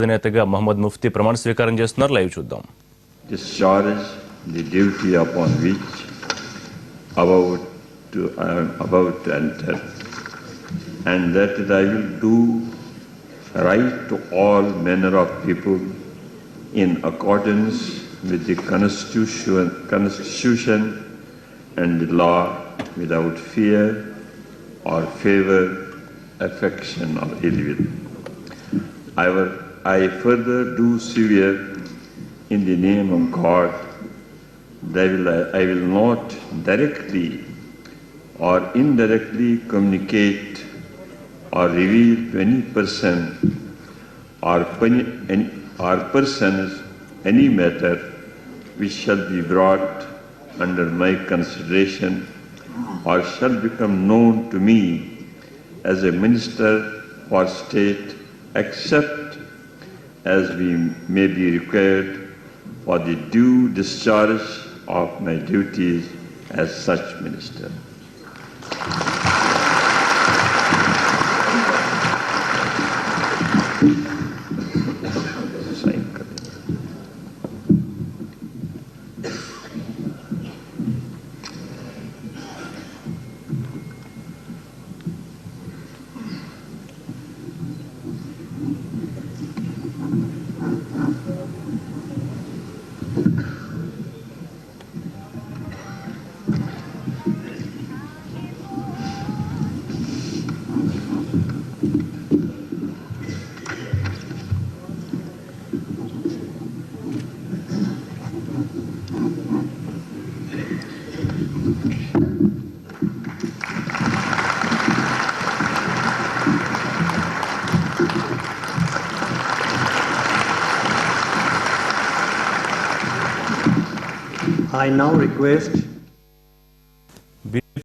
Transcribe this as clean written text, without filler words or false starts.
అధినేతగా మహమ్మద్ ముఫ్తీ ప్రమాణ స్వీకారం చేస్తున్నారు. లైవ్ చూద్దాం. Discharge the duty upon which I am about to enter, and that I will do right to all manner of people in accordance with the Constitution and the law, without fear or favor, affection or ill will. I further do swear in the name of God that I will not directly or indirectly communicate or reveal to any person or persons any matter which shall be brought under my consideration or shall become known to me as a minister for state, except as we may be required for the due discharge of my duties as such minister. I now request